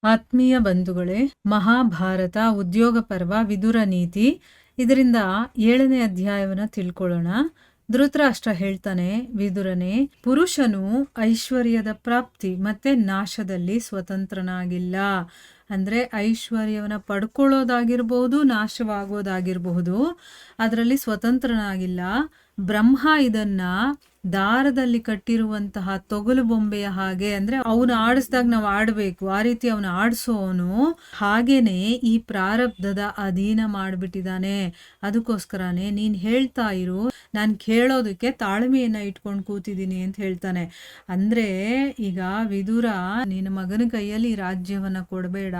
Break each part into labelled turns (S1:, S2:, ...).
S1: ಆತ್ಮೀಯ ಬಂಧುಗಳೇ, ಮಹಾಭಾರತ ಉದ್ಯೋಗ ಪರ್ವ ವಿದುರ ನೀತಿ ಇದರಿಂದ 7ನೇ ಅಧ್ಯಾಯವನ್ನು ತಿಳ್ಕೊಳ್ಳೋಣ. ಧೃತರಾಷ್ಟ್ರ ಹೇಳ್ತಾನೆ, ವಿದುರನೇ, ಪುರುಷನು ಐಶ್ವರ್ಯದ ಪ್ರಾಪ್ತಿ ಮತ್ತೆ ನಾಶದಲ್ಲಿ ಸ್ವತಂತ್ರನಾಗಿಲ್ಲ. ಅಂದ್ರೆ ಐಶ್ವರ್ಯವನ್ನ ಪಡ್ಕೊಳ್ಳೋದಾಗಿರ್ಬಹುದು, ನಾಶವಾಗೋದಾಗಿರಬಹುದು, ಅದರಲ್ಲಿ ಸ್ವತಂತ್ರನಾಗಿಲ್ಲ. ಬ್ರಹ್ಮ ಇದನ್ನ ದಾರದಲ್ಲಿ ಕಟ್ಟಿರುವಂತಹ ತೊಗಲು ಬೊಂಬೆಯ ಹಾಗೆ, ಅಂದ್ರೆ ಅವನು ಆಡಿಸ್ದಾಗ ನಾವು ಆಡ್ಬೇಕು, ಆ ರೀತಿ ಅವನು ಆಡಿಸೋನು ಹಾಗೇನೆ ಈ ಪ್ರಾರಬ್ಧದ ಅಧೀನ ಮಾಡ್ಬಿಟ್ಟಿದ್ದಾನೆ. ಅದಕ್ಕೋಸ್ಕರನೇ ನೀನ್ ಹೇಳ್ತಾ ಇರು, ನಾನು ಕೇಳೋದಕ್ಕೆ ತಾಳ್ಮೆಯನ್ನ ಇಟ್ಕೊಂಡು ಕೂತಿದ್ದೀನಿ ಅಂತ ಹೇಳ್ತಾನೆ. ಅಂದ್ರೆ ಈಗ ವಿದುರ, ನಿನ್ನ ಮಗನ ಕೈಯಲ್ಲಿ ರಾಜ್ಯವನ್ನ ಕೊಡಬೇಡ,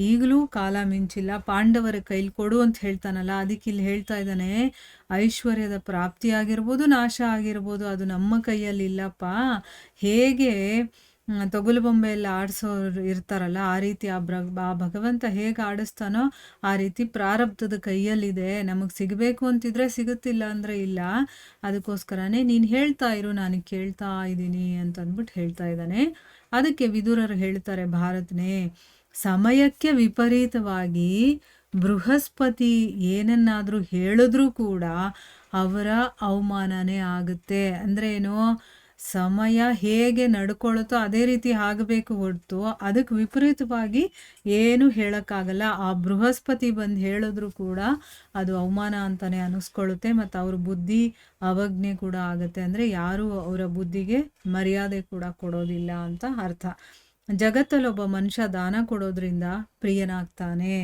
S1: ಈಗಲೂ ಕಾಲ ಮಿಂಚಿಲ್ಲ, ಪಾಂಡವರ ಕೈಲಿ ಕೊಡು ಅಂತ ಹೇಳ್ತಾನಲ್ಲ. ಅದಕ್ಕೆ ಇಲ್ಲಿ ಹೇಳ್ತಾ ಇದ್ದಾನೆ, ಐಶ್ವರ್ಯದ ಪ್ರಾಪ್ತಿ ಆಗಿರ್ಬೋದು, ನಾಶ ಆಗಿರ್ಬೋದು, ಅದು ನಮ್ಮ ಕೈಯಲ್ಲಿ ಇಲ್ಲಪ್ಪ. ಹೇಗೆ ತೊಗಲು ಬೊಂಬೆ ಎಲ್ಲ ಆಡಿಸೋರು ಇರ್ತಾರಲ್ಲ, ಆ ರೀತಿ ಆ ಭಗವಂತ ಹೇಗೆ ಆಡಿಸ್ತಾನೋ ಆ ರೀತಿ ಪ್ರಾರಬ್ಧದ ಕೈಯಲ್ಲಿದೆ. ನಮಗೆ ಸಿಗಬೇಕು ಅಂತಿದ್ರೆ ಸಿಗುತ್ತಿಲ್ಲ ಅಂದ್ರೆ ಇಲ್ಲ. ಅದಕ್ಕೋಸ್ಕರನೇ ನೀನು ಹೇಳ್ತಾ ಇರು, ನಾನು ಕೇಳ್ತಾ ಇದ್ದೀನಿ ಅಂತ ಅಂದ್ಬಿಟ್ಟು ಹೇಳ್ತಾ ಇದ್ದಾನೆ. ಅದಕ್ಕೆ ವಿದುರರು ಹೇಳ್ತಾರೆ, ಭಾರತನೇ, ಸಮಯಕ್ಕೆ ವಿಪರೀತವಾಗಿ ಬೃಹಸ್ಪತಿ ಏನನ್ನಾದರೂ ಹೇಳಿದ್ರೂ ಕೂಡ ಅವರ ಅವಮಾನನೇ ಆಗುತ್ತೆ. ಅಂದ್ರೆ ಏನು, ಸಮಯ ಹೇಗೆ ನಡ್ಕೊಳ್ಳುತ್ತೋ ಅದೇ ರೀತಿ ಆಗಬೇಕು ಹೊರತು ಅದಕ್ಕೆ ವಿಪರೀತವಾಗಿ ಏನು ಹೇಳೋಕ್ಕಾಗಲ್ಲ. ಆ ಬೃಹಸ್ಪತಿ ಬಂದು ಹೇಳಿದ್ರು ಕೂಡ ಅದು ಅವಮಾನ ಅಂತಾನೆ ಅನ್ನಿಸ್ಕೊಳ್ಳುತ್ತೆ, ಮತ್ತು ಅವ್ರ ಬುದ್ಧಿ ಅವಜ್ಞೆ ಕೂಡ ಆಗುತ್ತೆ. ಅಂದರೆ ಯಾರು ಅವರ ಬುದ್ಧಿಗೆ ಮರ್ಯಾದೆ ಕೂಡ ಕೊಡೋದಿಲ್ಲ ಅಂತ ಅರ್ಥ. ಜಗತ್ತಲ್ಲಿ ಒಬ್ಬ ಮನುಷ್ಯ ದಾನ ಕೊಡೋದ್ರಿಂದ ಪ್ರಿಯನಾಗ್ತಾನೆ.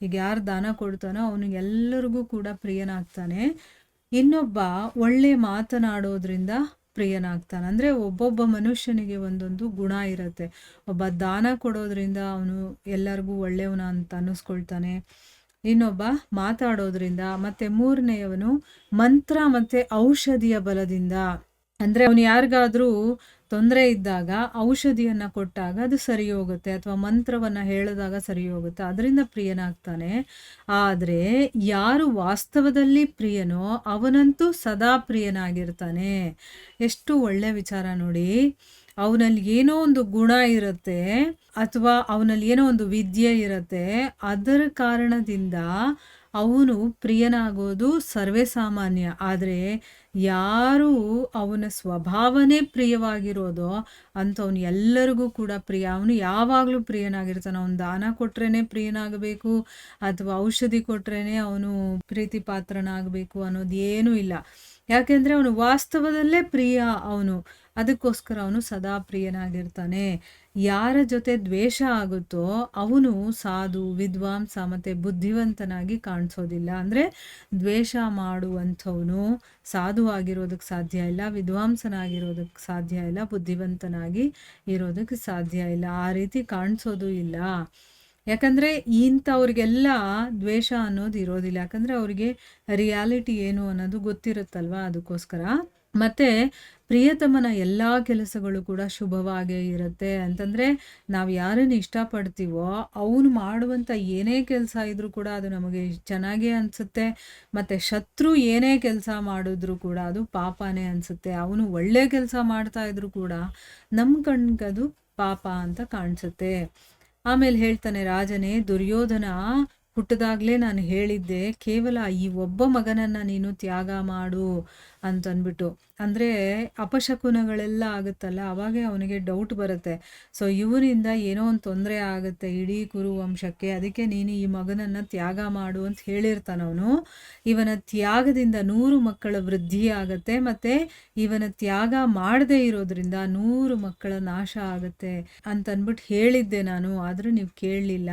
S1: ಈಗ ಯಾರು ದಾನ ಕೊಡ್ತಾನೋ ಅವನಿಗೆಲ್ಲರಿಗೂ ಕೂಡ ಪ್ರಿಯನಾಗ್ತಾನೆ. ಇನ್ನೊಬ್ಬ ಒಳ್ಳೆ ಮಾತನಾಡೋದ್ರಿಂದ ಪ್ರಿಯನಾಗ್ತಾನೆ. ಅಂದರೆ ಒಬ್ಬೊಬ್ಬ ಮನುಷ್ಯನಿಗೆ ಒಂದೊಂದು ಗುಣ ಇರುತ್ತೆ. ಒಬ್ಬ ದಾನ ಕೊಡೋದ್ರಿಂದ ಅವನು ಎಲ್ಲರಿಗೂ ಒಳ್ಳೆಯವನ ಅಂತ ಅನ್ನಿಸ್ಕೊಳ್ತಾನೆ. ಇನ್ನೊಬ್ಬ ಮಾತಾಡೋದ್ರಿಂದ, ಮತ್ತೆ ಮೂರನೆಯವನು ಮಂತ್ರ ಮತ್ತೆ ಔಷಧಿಯ ಬಲದಿಂದ, ಅಂದರೆ ಅವನು ಯಾರಿಗಾದ್ರೂ ತೊಂದರೆ ಇದ್ದಾಗ ಔಷಧಿಯನ್ನು ಕೊಟ್ಟಾಗ ಅದು ಸರಿ ಹೋಗುತ್ತೆ, ಅಥವಾ ಮಂತ್ರವನ್ನು ಹೇಳಿದಾಗ ಸರಿ ಹೋಗುತ್ತೆ, ಅದರಿಂದ ಪ್ರಿಯನಾಗ್ತಾನೆ. ಆದರೆ ಯಾರು ವಾಸ್ತವದಲ್ಲಿ ಪ್ರಿಯನೋ ಅವನಂತೂ ಸದಾ ಪ್ರಿಯನಾಗಿರ್ತಾನೆ. ಎಷ್ಟು ಒಳ್ಳೆ ವಿಚಾರ ನೋಡಿ. ಅವನಲ್ಲಿ ಏನೋ ಒಂದು ಗುಣ ಇರುತ್ತೆ, ಅಥವಾ ಅವನಲ್ಲಿ ಏನೋ ಒಂದು ವಿದ್ಯೆ ಇರುತ್ತೆ, ಅದರ ಕಾರಣದಿಂದ ಅವನು ಪ್ರಿಯನಾಗೋದು ಸರ್ವೇ ಸಾಮಾನ್ಯ. ಆದರೆ ಯಾರು ಅವನ ಸ್ವಭಾವನೇ ಪ್ರಿಯವಾಗಿರೋದೋ ಅಂಥವನು ಎಲ್ಲರಿಗೂ ಕೂಡ ಪ್ರಿಯ. ಅವನು ಯಾವಾಗಲೂ ಪ್ರಿಯನಾಗಿರ್ತಾನೆ. ಅವನು ದಾನ ಕೊಟ್ರೇನೆ ಪ್ರಿಯನಾಗಬೇಕು, ಅಥವಾ ಔಷಧಿ ಕೊಟ್ರೇನೆ ಅವನು ಪ್ರೀತಿ ಪಾತ್ರನಾಗಬೇಕು ಅನ್ನೋದು ಏನೂ ಇಲ್ಲ. ಯಾಕೆಂದರೆ ಅವನು ವಾಸ್ತವದಲ್ಲೇ ಪ್ರಿಯ ಅವನು. ಅದಕ್ಕೋಸ್ಕರ ಅವನು ಸದಾ ಪ್ರಿಯನಾಗಿರ್ತಾನೆ. ಯಾರ ಜೊತೆ ದ್ವೇಷ ಆಗುತ್ತೋ ಅವನು ಸಾಧು, ವಿದ್ವಾಂಸ ಮತ್ತು ಬುದ್ಧಿವಂತನಾಗಿ ಕಾಣಿಸೋದಿಲ್ಲ. ಅಂದರೆ ದ್ವೇಷ ಮಾಡುವಂಥವನು ಸಾಧುವಾಗಿರೋದಕ್ಕೆ ಸಾಧ್ಯ ಇಲ್ಲ, ವಿದ್ವಾಂಸನಾಗಿರೋದಕ್ಕೆ ಸಾಧ್ಯ ಇಲ್ಲ, ಬುದ್ಧಿವಂತನಾಗಿ ಇರೋದಕ್ಕೆ ಸಾಧ್ಯ ಇಲ್ಲ, ಆ ರೀತಿ ಕಾಣಿಸೋದು ಇಲ್ಲ. ಯಾಕಂದರೆ ಇಂಥವ್ರಿಗೆಲ್ಲ ದ್ವೇಷ ಅನ್ನೋದು ಇರೋದಿಲ್ಲ. ಯಾಕಂದರೆ ಅವ್ರಿಗೆ ರಿಯಾಲಿಟಿ ಏನು ಅನ್ನೋದು ಗೊತ್ತಿರುತ್ತಲ್ವ, ಅದಕ್ಕೋಸ್ಕರ. ಮತ್ತು ಪ್ರಿಯತಮನ ಎಲ್ಲ ಕೆಲಸಗಳು ಕೂಡ ಶುಭವಾಗೇ ಇರುತ್ತೆ. ಅಂತಂದರೆ ನಾವು ಯಾರನ್ನು ಇಷ್ಟಪಡ್ತೀವೋ ಅವನು ಮಾಡುವಂಥ ಏನೇ ಕೆಲಸ ಇದ್ರೂ ಕೂಡ ಅದು ನಮಗೆ ಚೆನ್ನಾಗೇ ಅನಿಸುತ್ತೆ. ಮತ್ತು ಶತ್ರು ಏನೇ ಕೆಲಸ ಮಾಡಿದ್ರೂ ಕೂಡ ಅದು ಪಾಪನೇ ಅನಿಸುತ್ತೆ. ಅವನು ಒಳ್ಳೆ ಕೆಲಸ ಮಾಡ್ತಾ ಇದ್ರೂ ಕೂಡ ನಮ್ಮ ಕಣ್ಗದು ಪಾಪ ಅಂತ ಕಾಣಿಸುತ್ತೆ. ಆಮೇಲೆ ಹೇಳ್ತಾನೆ, ರಾಜನೇ, ದುರ್ಯೋಧನ ಹುಟ್ಟಿದಾಗಲೇ ನಾನು ಹೇಳಿದ್ದೆ, ಕೇವಲ ಈ ಒಬ್ಬ ಮಗನನ್ನು ನೀನು ತ್ಯಾಗ ಮಾಡು ಅಂತಂದ್ಬಿಟ್ಟು. ಅಂದರೆ ಅಪಶಕುನಗಳೆಲ್ಲ ಆಗುತ್ತಲ್ಲ, ಅವಾಗೇ ಅವನಿಗೆ ಡೌಟ್ ಬರುತ್ತೆ. ಸೊ ಇವನಿಂದ ಏನೋ ಒಂದು ತೊಂದರೆ ಆಗುತ್ತೆ ಇಡೀ ಕುರು ವಂಶಕ್ಕೆ, ಅದಕ್ಕೆ ನೀನು ಈ ಮಗನನ್ನು ತ್ಯಾಗ ಮಾಡು ಅಂತ ಹೇಳಿರ್ತಾನವನು. ಇವನ ತ್ಯಾಗದಿಂದ 100 ಮಕ್ಕಳ ವೃದ್ಧಿ ಆಗುತ್ತೆ, ಮತ್ತು ಇವನ ತ್ಯಾಗ ಮಾಡದೇ ಇರೋದ್ರಿಂದ 100 ಮಕ್ಕಳ ನಾಶ ಆಗುತ್ತೆ ಅಂತಂದ್ಬಿಟ್ಟು ಹೇಳಿದ್ದೆ ನಾನು. ಆದರೂ ನೀವು ಕೇಳಲಿಲ್ಲ.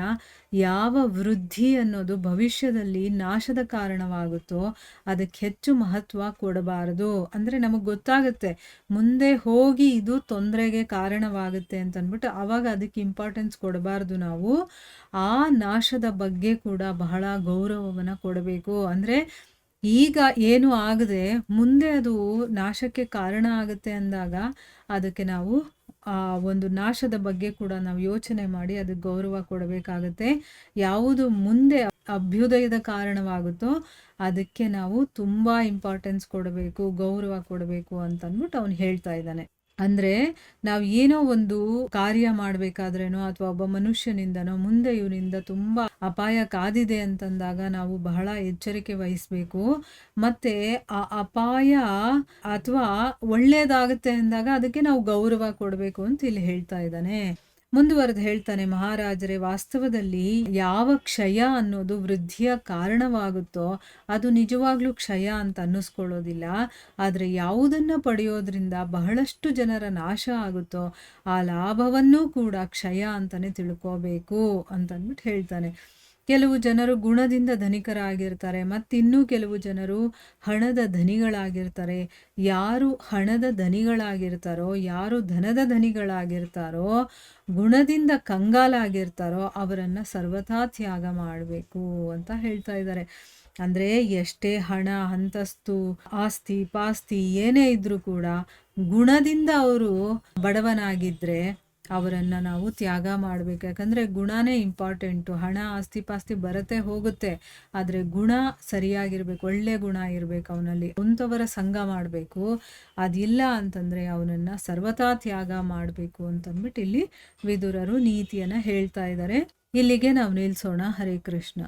S1: ಯಾವ ವೃದ್ಧಿ ಅನ್ನೋದು ಭವಿಷ್ಯದಲ್ಲಿ ನಾಶದ ಕಾರಣವಾಗುತ್ತೋ ಅದಕ್ಕೆ ಹೆಚ್ಚು ಮಹತ್ವ ಕೊಡಬಾರದು. ಅಂದರೆ ನಮಗೆ ಗೊತ್ತಾಗುತ್ತೆ ಮುಂದೆ ಹೋಗಿ ಇದು ತೊಂದರೆಗೆ ಕಾರಣವಾಗುತ್ತೆ ಅಂತಂದ್ಬಿಟ್ಟು, ಆವಾಗ ಅದಕ್ಕೆ ಇಂಪಾರ್ಟೆನ್ಸ್ ಕೊಡಬಾರ್ದು ನಾವು. ಆ ನಾಶದ ಬಗ್ಗೆ ಕೂಡ ಬಹಳ ಗೌರವವನ್ನು ಕೊಡಬೇಕು. ಅಂದರೆ ಈಗ ಏನು ಆಗದೆ ಮುಂದೆ ಅದು ನಾಶಕ್ಕೆ ಕಾರಣ ಆಗುತ್ತೆ ಅಂದಾಗ ಅದಕ್ಕೆ ನಾವು ಆ ಒಂದು ನಾಶದ ಬಗ್ಗೆ ಕೂಡ ನಾವು ಯೋಚನೆ ಮಾಡಿ ಅದಕ್ಕೆ ಗೌರವ ಕೊಡಬೇಕಾಗತ್ತೆ. ಯಾವುದು ಮುಂದೆ ಅಭ್ಯುದಯದ ಕಾರಣವಾಗುತ್ತೋ ಅದಕ್ಕೆ ನಾವು ತುಂಬ ಇಂಪಾರ್ಟೆನ್ಸ್ ಕೊಡಬೇಕು, ಗೌರವ ಕೊಡಬೇಕು ಅಂತಂದ್ಬಿಟ್ಟು ಅವನು ಹೇಳ್ತಾ ಇದ್ದಾನೆ. ಅಂದ್ರೆ ನಾವು ಏನೋ ಒಂದು ಕಾರ್ಯ ಮಾಡ್ಬೇಕಾದ್ರೇನೋ ಅಥವಾ ಒಬ್ಬ ಮನುಷ್ಯನಿಂದನೋ ಮುಂದೆ ಇವನಿಂದ ತುಂಬಾ ಅಪಾಯ ಕಾದಿದೆ ಅಂತಂದಾಗ ನಾವು ಬಹಳ ಎಚ್ಚರಿಕೆ ವಹಿಸ್ಬೇಕು. ಮತ್ತೆ ಆ ಅಪಾಯ ಅಥವಾ ಒಳ್ಳೇದಾಗುತ್ತೆ ಅಂದಾಗ ಅದಕ್ಕೆ ನಾವು ಗೌರವ ಕೊಡ್ಬೇಕು ಅಂತ ಇಲ್ಲಿ ಹೇಳ್ತಾ ಇದ್ದಾನೆ. ಮುಂದುವರೆದು ಹೇಳ್ತಾನೆ ಮಹಾರಾಜರೇ, ವಾಸ್ತವದಲ್ಲಿ ಯಾವ ಕ್ಷಯ ಅನ್ನೋದು ವೃದ್ಧಿಯ ಕಾರಣವಾಗುತ್ತೋ ಅದು ನಿಜವಾಗ್ಲೂ ಕ್ಷಯ ಅಂತ ಅನ್ನಿಸ್ಕೊಳ್ಳೋದಿಲ್ಲ. ಆದರೆ ಯಾವುದನ್ನ ಪಡೆಯೋದ್ರಿಂದ ಬಹಳಷ್ಟು ಜನರ ನಾಶ ಆಗುತ್ತೋ ಆ ಲಾಭವನ್ನೂ ಕೂಡ ಕ್ಷಯ ಅಂತಾನೆ ತಿಳ್ಕೋಬೇಕು ಅಂತಂದ್ಬಿಟ್ಟು ಹೇಳ್ತಾನೆ. ಕೆಲವು ಜನರು ಗುಣದಿಂದ ಧನಿಕರಾಗಿರ್ತಾರೆ, ಮತ್ತಿನ್ನೂ ಕೆಲವು ಜನರು ಹಣದ ಧನಿಗಳಾಗಿರ್ತಾರೆ. ಯಾರು ಹಣದ ಧನಿಗಳಾಗಿರ್ತಾರೋ, ಯಾರು ಧನದ ಧನಿಗಳಾಗಿರ್ತಾರೋ, ಗುಣದಿಂದ ಕಂಗಾಲಾಗಿರ್ತಾರೋ ಅವರನ್ನು ಸರ್ವಥಾ ತ್ಯಾಗ ಮಾಡಬೇಕು ಅಂತ ಹೇಳ್ತಾ ಇದ್ದಾರೆ. ಅಂದರೆ ಎಷ್ಟೇ ಹಣ, ಅಂತಸ್ತು, ಆಸ್ತಿ ಪಾಸ್ತಿ ಏನೇ ಇದ್ರೂ ಕೂಡ ಗುಣದಿಂದ ಅವರು ಬಡವನಾಗಿದ್ದರೆ ಅವರನ್ನು ನಾವು ತ್ಯಾಗ ಮಾಡಬೇಕು. ಯಾಕಂದರೆ ಗುಣನೇ ಇಂಪಾರ್ಟೆಂಟು. ಹಣ ಆಸ್ತಿ ಪಾಸ್ತಿ ಬರುತ್ತೆ ಹೋಗುತ್ತೆ, ಆದರೆ ಗುಣ ಸರಿಯಾಗಿರ್ಬೇಕು, ಒಳ್ಳೆ ಗುಣ ಇರಬೇಕು ಅವನಲ್ಲಿ. ಅಂಥವರ ಸಂಘ ಮಾಡಬೇಕು. ಅದಿಲ್ಲ ಅಂತಂದರೆ ಅವನನ್ನು ಸರ್ವಥಾ ತ್ಯಾಗ ಮಾಡಬೇಕು ಅಂತಂದ್ಬಿಟ್ಟು ಇಲ್ಲಿ ವಿದುರರು ನೀತಿಯನ್ನು ಹೇಳ್ತಾ ಇದ್ದಾರೆ. ಇಲ್ಲಿಗೆ ನಾವು ನಿಲ್ಲಿಸೋಣ. ಹರೇ ಕೃಷ್ಣ.